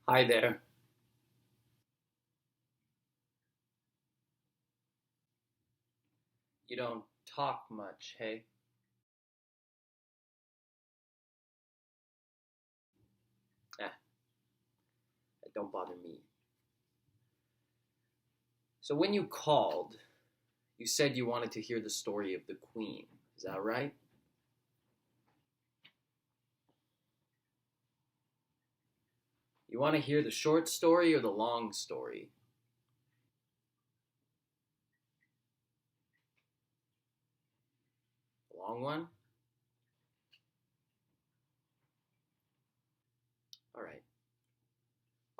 Hi there. You don't talk much, hey? Eh, don't bother me. So when you called, you said you wanted to hear the story of the Queen. Is that right? You want to hear the short story or the long story? The long one? All right.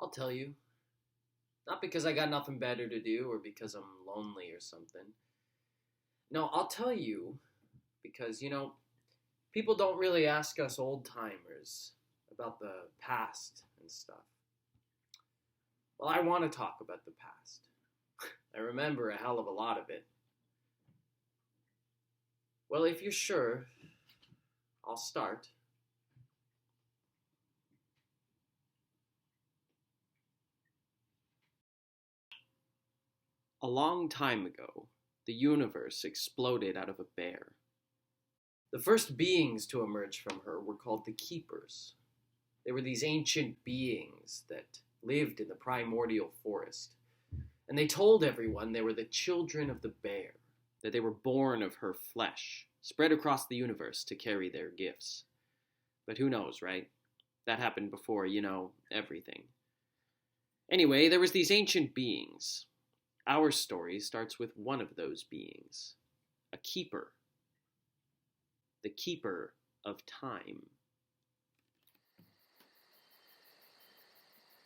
I'll tell you. Not because I got nothing better to do or because I'm lonely or something. No, I'll tell you because, people don't really ask us old timers about the past and stuff. Well, I want to talk about the past. I remember a hell of a lot of it. Well, if you're sure, I'll start. A long time ago, the universe exploded out of a bear. The first beings to emerge from her were called the Keepers. They were these ancient beings that lived in the primordial forest. And they told everyone they were the children of the bear, that they were born of her flesh, spread across the universe to carry their gifts. But who knows, right? That happened before, everything. Anyway, there was these ancient beings. Our story starts with one of those beings, a keeper. The keeper of time.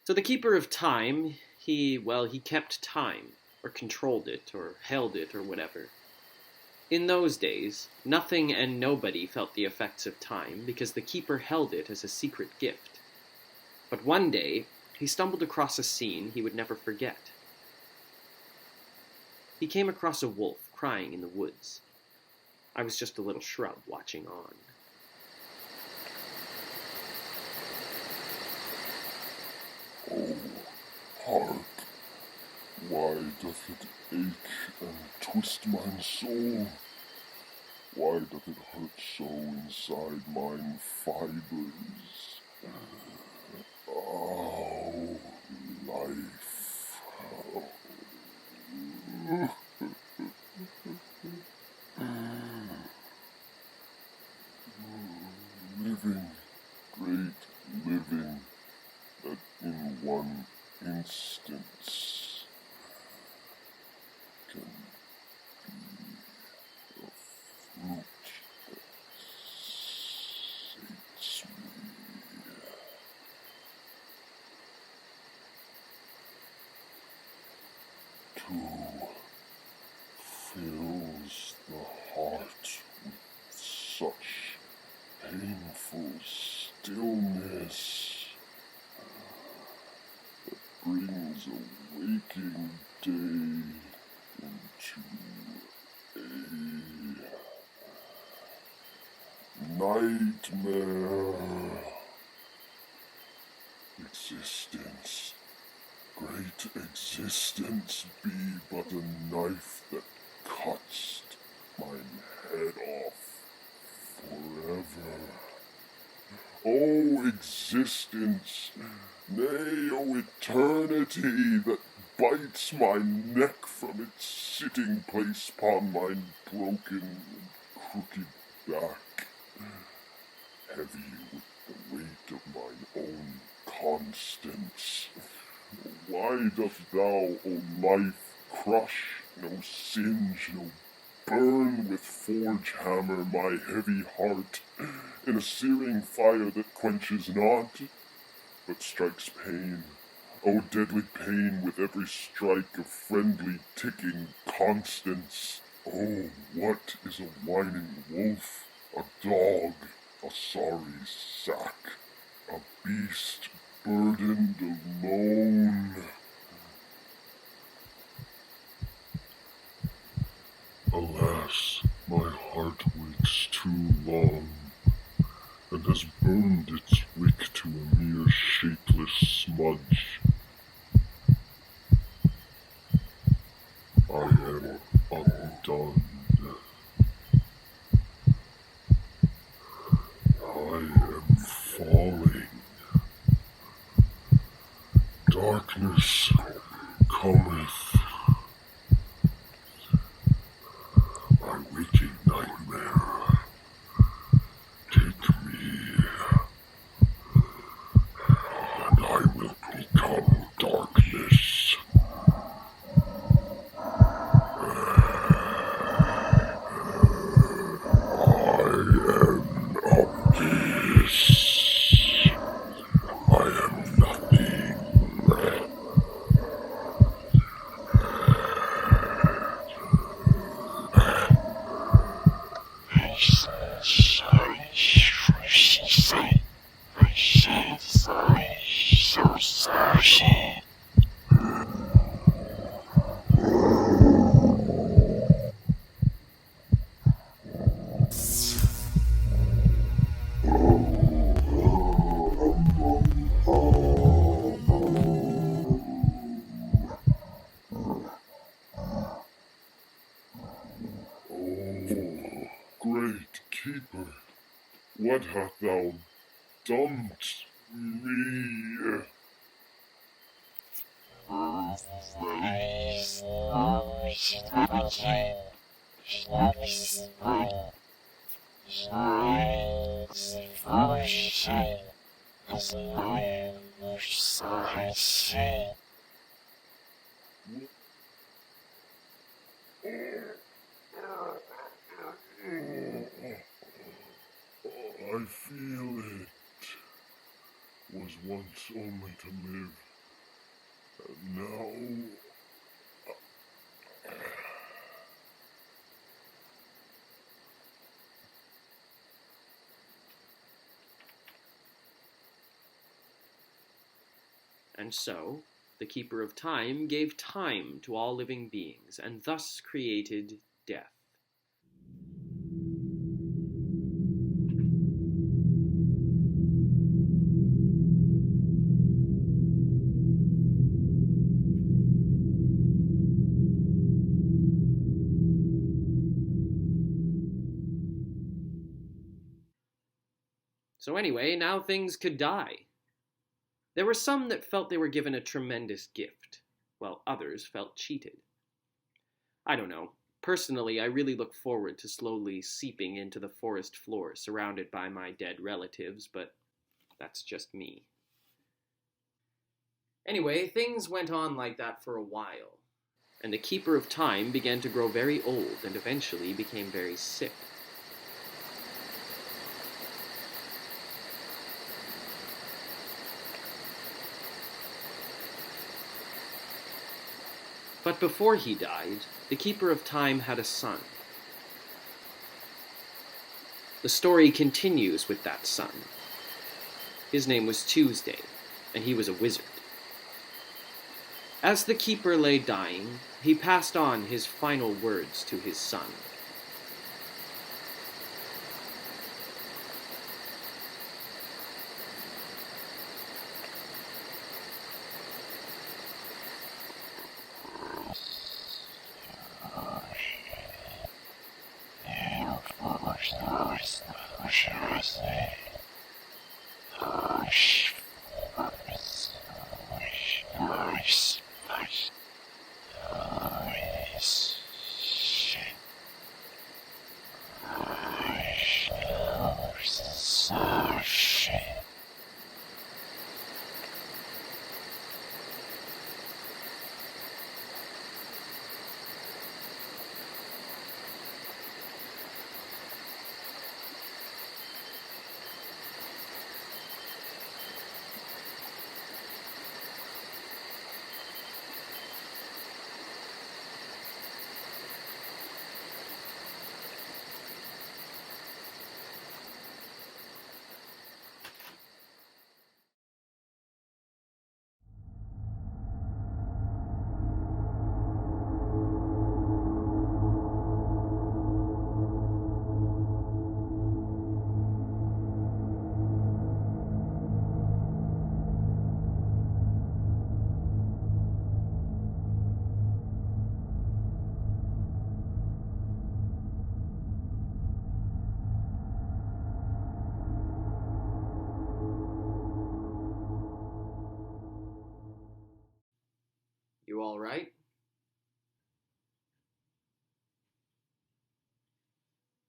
So the keeper of time, he kept time, or controlled it, or held it, or whatever. In those days, nothing and nobody felt the effects of time because the keeper held it as a secret gift. But one day, he stumbled across a scene he would never forget. He came across a wolf crying in the woods. I was just a little shrub watching on. Oh, heart, why doth it ache and twist mine soul? Why doth it hurt so inside mine fibers? Oh, life, living, great living, that in one instance can be a fruit that sates me. too fills the heart with such painful stillness that brings a waking day into a nightmare. Existence, great existence, be but a knife that cuts mine head off forever. O existence, nay, O eternity, that bites my neck from its sitting place upon mine broken and crooked back, heavy with the weight of mine own constance. Why dost thou, O life, crush, no singe, no burn with forge hammer my heavy heart in a searing fire that quenches not, but strikes pain, O deadly pain, with every strike of friendly ticking constance? Oh, what is a whining wolf, a dog, a sorry sack, a beast burdened alone? Alas, my heart waits too long, and has burned its wick to a mere shapeless smudge. I am undone. I am falling. Darkness cometh. My waking nightmare, take me, and I will become darkness. I am abyss. I am nothing. Oh, great keeper, what hast thou done to me? I feel it was once only to live, and now And so, the Keeper of Time gave time to all living beings, and thus created death. So anyway, now things could die. There were some that felt they were given a tremendous gift, while others felt cheated. I don't know. Personally, I really look forward to slowly seeping into the forest floor surrounded by my dead relatives, but that's just me. Anyway, things went on like that for a while, and the Keeper of Time began to grow very old and eventually became very sick. But before he died, the Keeper of Time had a son. The story continues with that son. His name was Tuesday, and he was a wizard. As the Keeper lay dying, he passed on his final words to his son. You all right?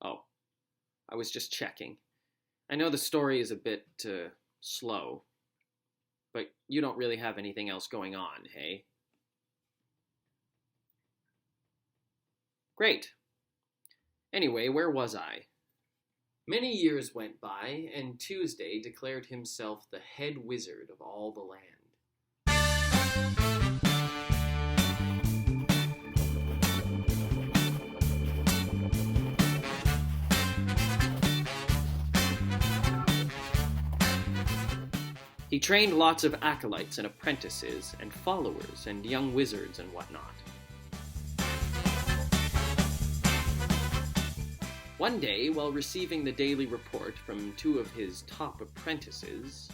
Oh, I was just checking. I know the story is a bit, slow, but you don't really have anything else going on, hey? Great. Anyway, where was I? Many years went by, and Tuesday declared himself the head wizard of all the land. He trained lots of acolytes and apprentices and followers and young wizards and whatnot. One day, while receiving the daily report from two of his top apprentices,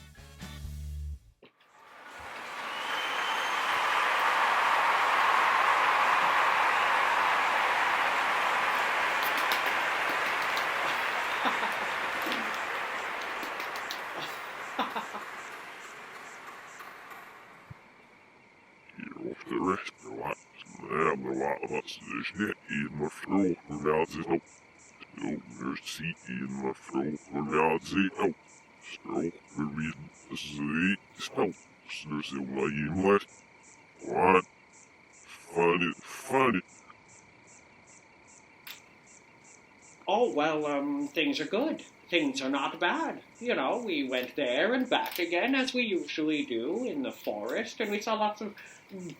Oh, well, things are good. Things are not bad. You know, we went there and back again, as we usually do in the forest, and we saw lots of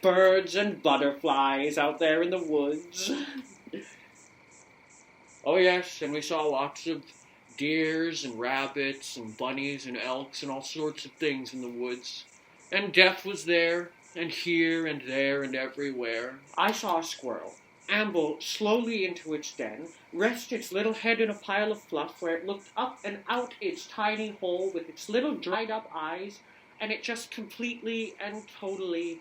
birds and butterflies out there in the woods. Oh, yes, and we saw lots of deers and rabbits and bunnies and elks and all sorts of things in the woods. And death was there, and here and there and everywhere. I saw a squirrel amble slowly into its den, rest its little head in a pile of fluff where it looked up and out its tiny hole with its little dried up eyes, and it just completely and totally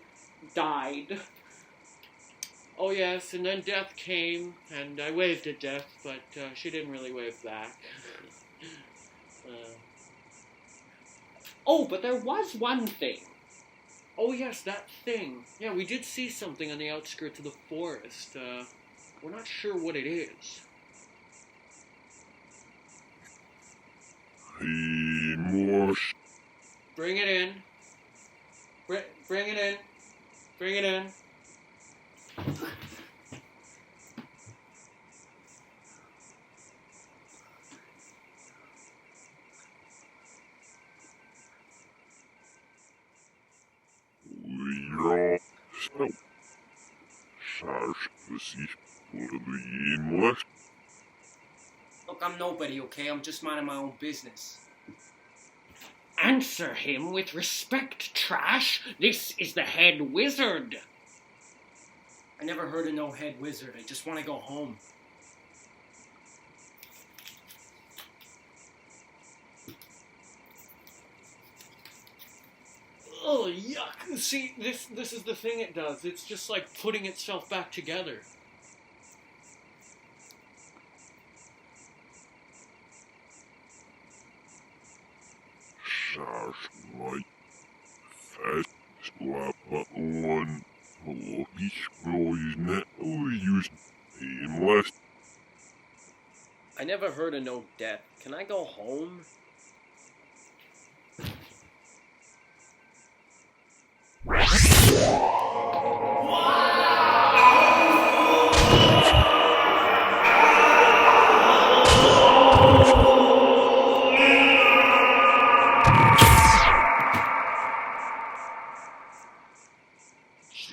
died. Oh yes, and then death came, and I waved at death, but she didn't really wave back. Oh, but there was one thing. Oh yes, that thing. Yeah, we did see something on the outskirts of the forest. We're not sure what it is. Bring it in. Bring it in. Bring it in. Sarge, what are the inlet? Look, I'm nobody, okay? I'm just minding my own business. Answer him with respect, Trash. This is the head wizard. I never heard of no head wizard. I just want to go home. Oh, yuck. See, this is the thing it does. It's just like putting itself back together. Sarge, right. Fast slap on. Lucky boys net use inlet. I never heard of no death. Can I go home?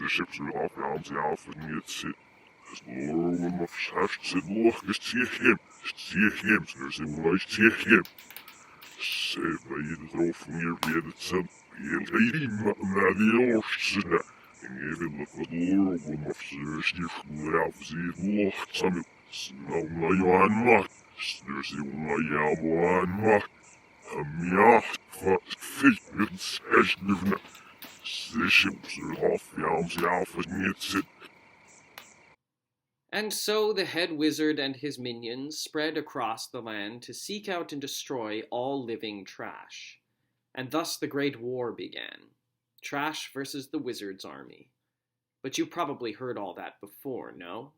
Ships are off arms out and yet sit. As Laura when my fast said, look, it's him. There's a nice him. Say, by the throw from your bed at some lady, Maddie Orsina. And even look at Laura when my first year from the house, he looked some. Snow my Johan Mack. There's a one Mack. A mjacht van feet met zes livende. And so the head wizard and his minions spread across the land to seek out and destroy all living trash. And thus the Great War began. Trash versus the wizard's army. But you probably heard all that before, no?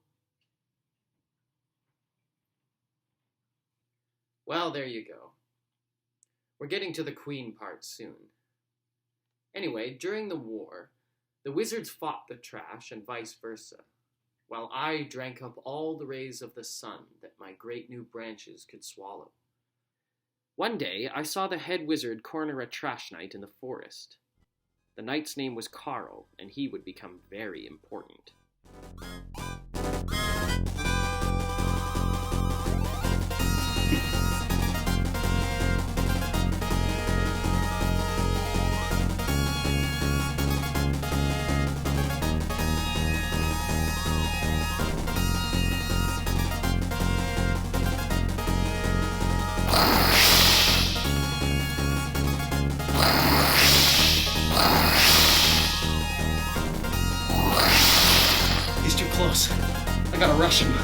Well, there you go. We're getting to the queen part soon. Anyway, during the war, the wizards fought the trash and vice versa, while I drank up all the rays of the sun that my great new branches could swallow. One day, I saw the head wizard corner a trash knight in the forest. The knight's name was Carl, and he would become very important. He's too close. I gotta rush him.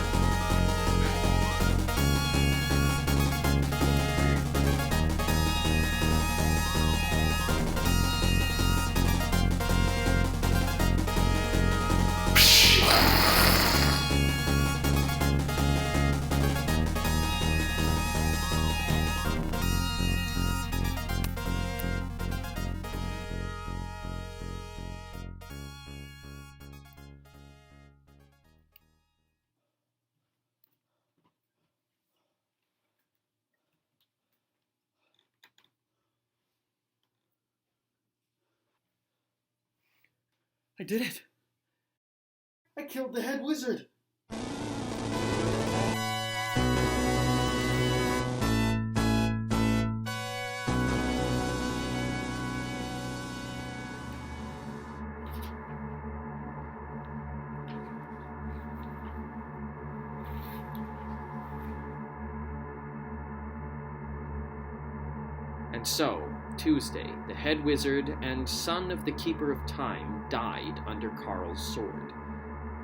I did it! I killed the head wizard! And so, Tuesday, the head wizard and son of the Keeper of Time died under Carl's sword,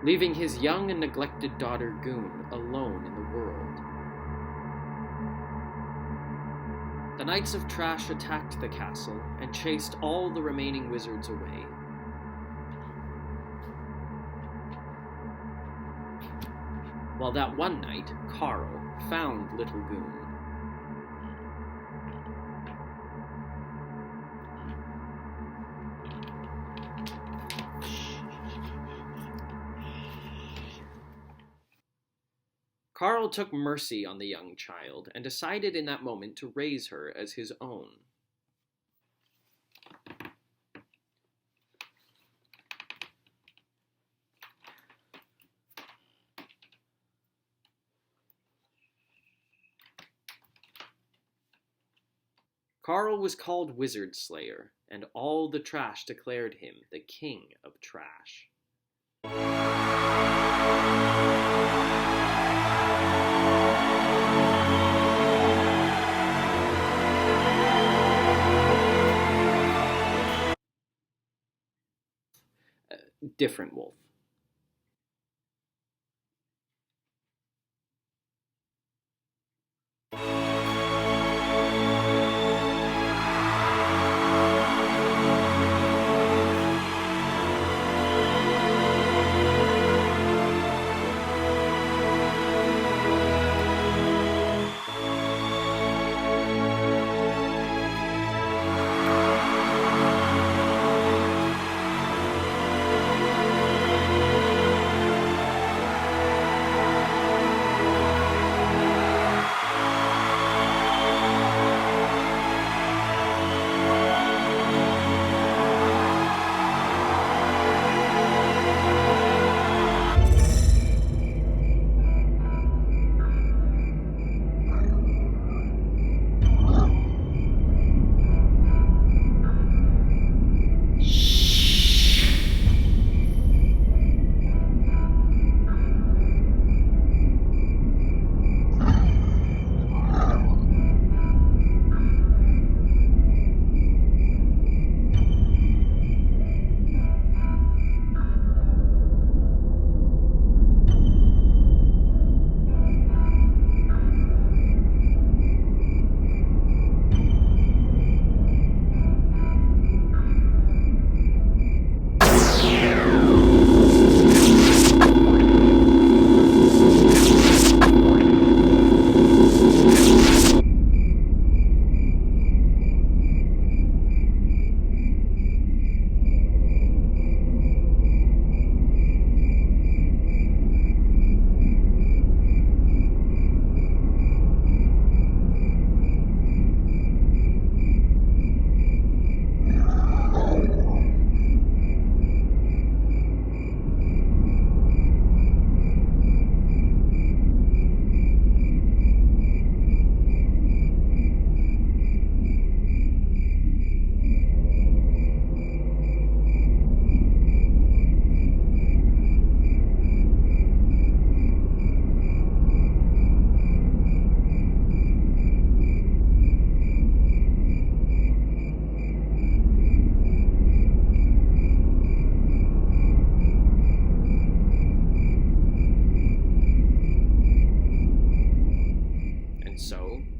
leaving his young and neglected daughter Goon alone in the world. The Knights of Trash attacked the castle and chased all the remaining wizards away. While that one night, Carl found little Goon. Carl took mercy on the young child and decided in that moment to raise her as his own. Carl was called Wizard Slayer, and all the trash declared him the king of trash. Different wolf.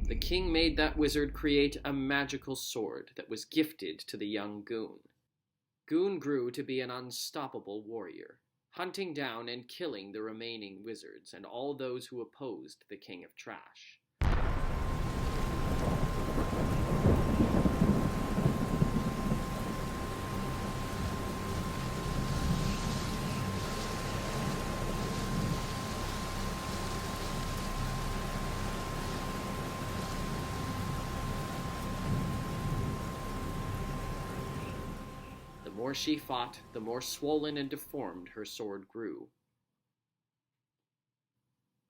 The king made that wizard create a magical sword that was gifted to the young Goon. Goon grew to be an unstoppable warrior, hunting down and killing the remaining wizards and all those who opposed the King of Trash. The more she fought, the more swollen and deformed her sword grew.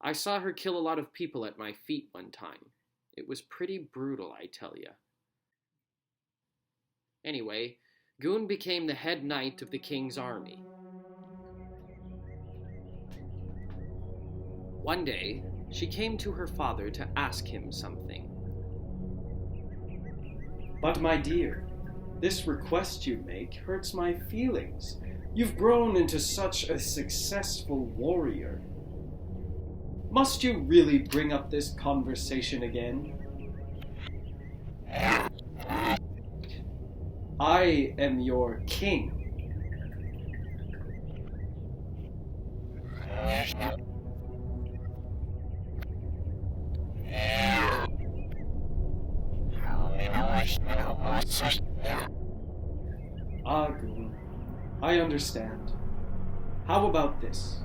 I saw her kill a lot of people at my feet one time. It was pretty brutal, I tell ya. Anyway, Goon became the head knight of the king's army. One day, she came to her father to ask him something. But my dear, this request you make hurts my feelings. You've grown into such a successful warrior. Must you really bring up this conversation again? I am your king. Ah, Goon, I understand. How about this?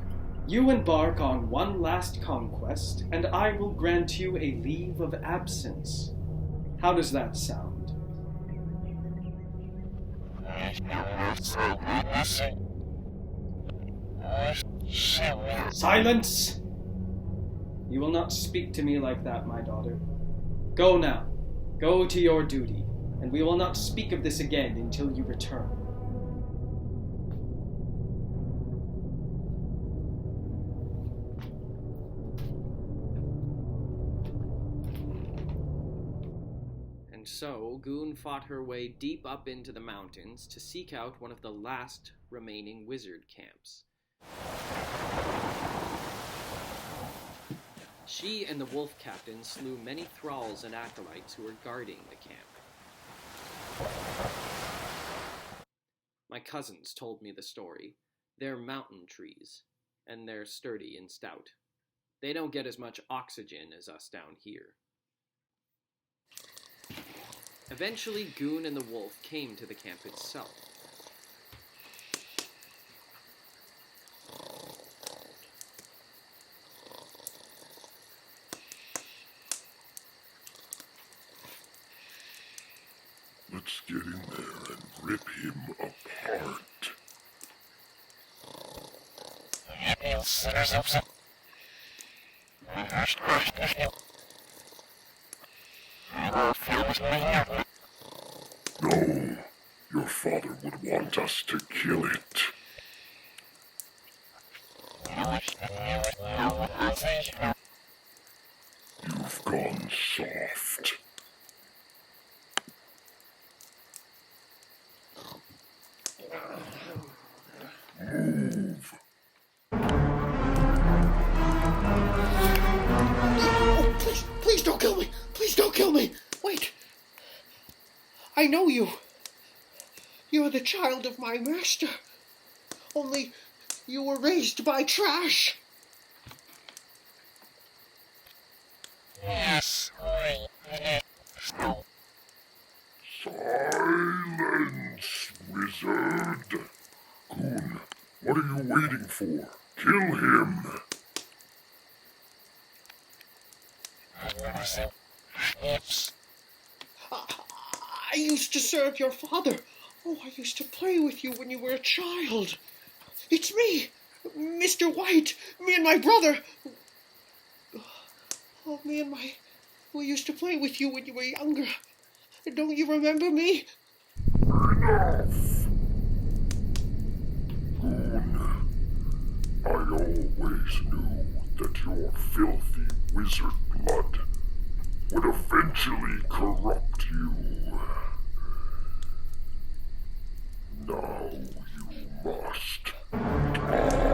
You embark on one last conquest, and I will grant you a leave of absence. How does that sound? Silence! You will not speak to me like that, my daughter. Go now. Go to your duty, and we will not speak of this again until you return. And so, Goon fought her way deep up into the mountains to seek out one of the last remaining wizard camps. She and the wolf captain slew many thralls and acolytes who were guarding the camp. My cousins told me the story. They're mountain trees, and they're sturdy and stout. They don't get as much oxygen as us down here. Eventually, Goon and the wolf came to the camp itself. Let's get in there and rip him apart. No, your father would want us to kill it. You've gone soft. Move. Oh, please don't kill me. Please don't kill me. Wait. I know you. You're the child of my master. Only you were raised by trash. Yes, Silence, wizard. Goon, what are you waiting for? Kill him. I used to serve your father. Oh, I used to play with you when you were a child. It's me, Mr. White. Me and my brother. Oh, we used to play with you when you were younger. Don't you remember me? Enough! Goon, I always knew that your filthy wizard blood would eventually corrupt you. Now you must die.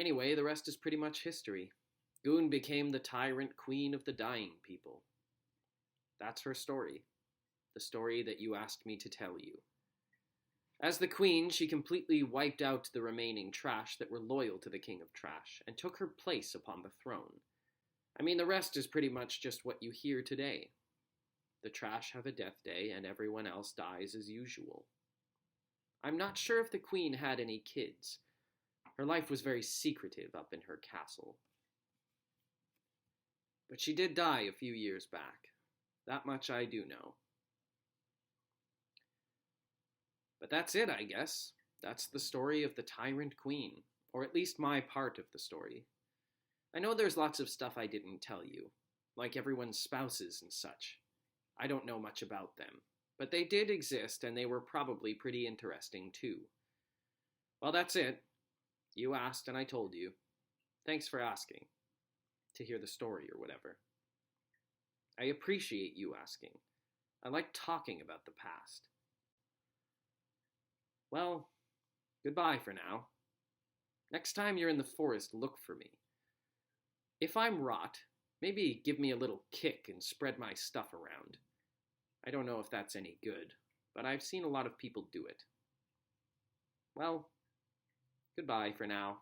Anyway, the rest is pretty much history. Goon became the tyrant queen of the dying people. That's her story. The story that you asked me to tell you. As the queen, she completely wiped out the remaining trash that were loyal to the king of trash, and took her place upon the throne. I mean, the rest is pretty much just what you hear today. The trash have a death day, and everyone else dies as usual. I'm not sure if the queen had any kids. Her life was very secretive up in her castle. But she did die a few years back. That much I do know. But that's it, I guess. That's the story of the Tyrant Queen, or at least my part of the story. I know there's lots of stuff I didn't tell you, like everyone's spouses and such. I don't know much about them, but they did exist and they were probably pretty interesting too. Well, that's it. You asked and I told you. Thanks for asking. To hear the story or whatever. I appreciate you asking. I like talking about the past. Well, goodbye for now. Next time you're in the forest, look for me. If I'm rot, maybe give me a little kick and spread my stuff around. I don't know if that's any good, but I've seen a lot of people do it. Well, goodbye for now.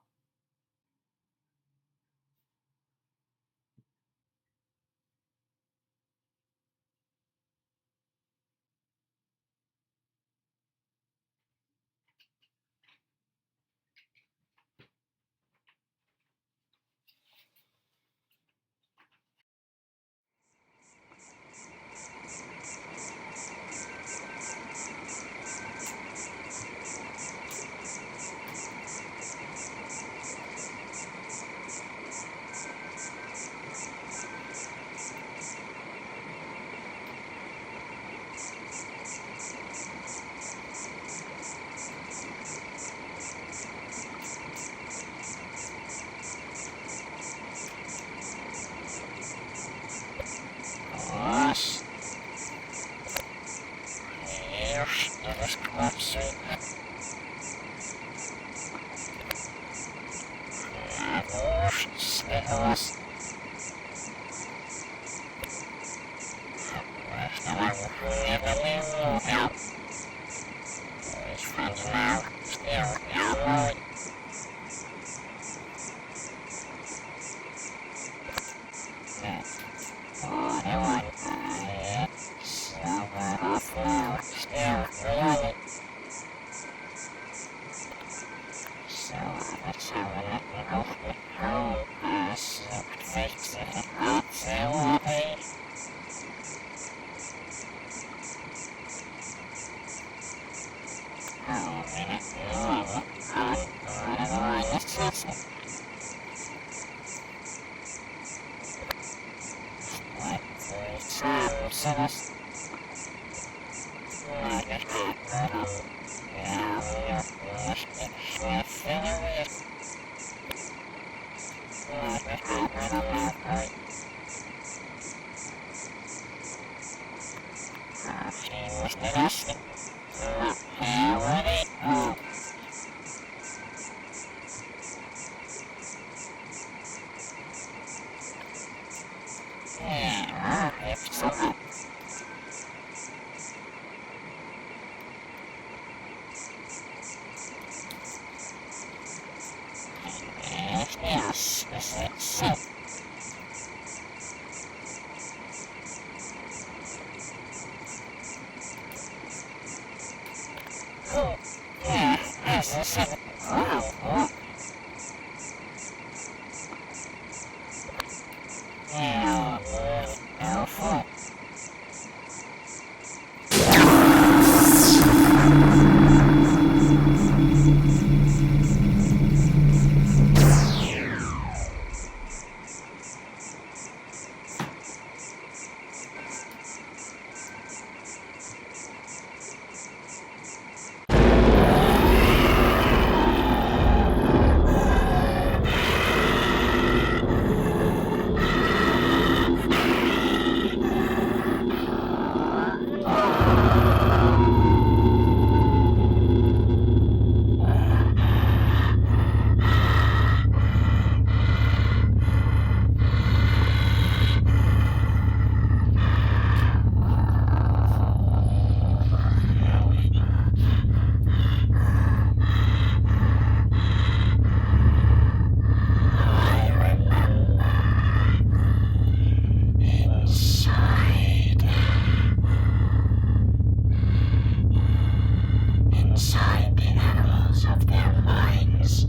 inside the animals of their minds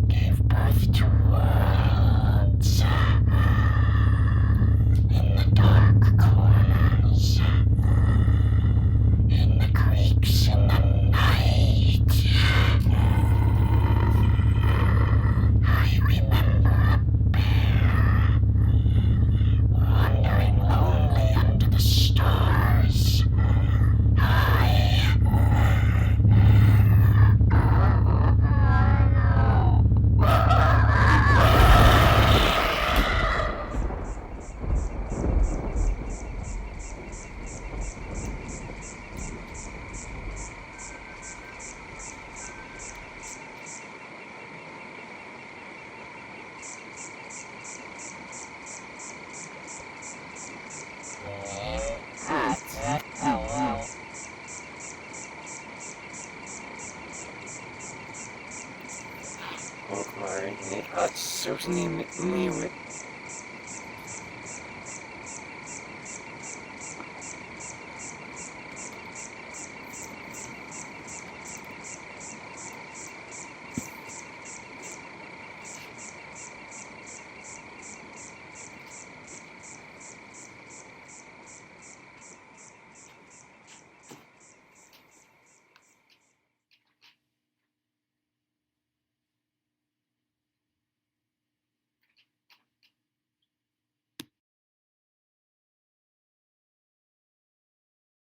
gave birth to worlds in the dark corners, in the creeks in the night. I remember a bear wandering lonely under the stars. It got certainly me with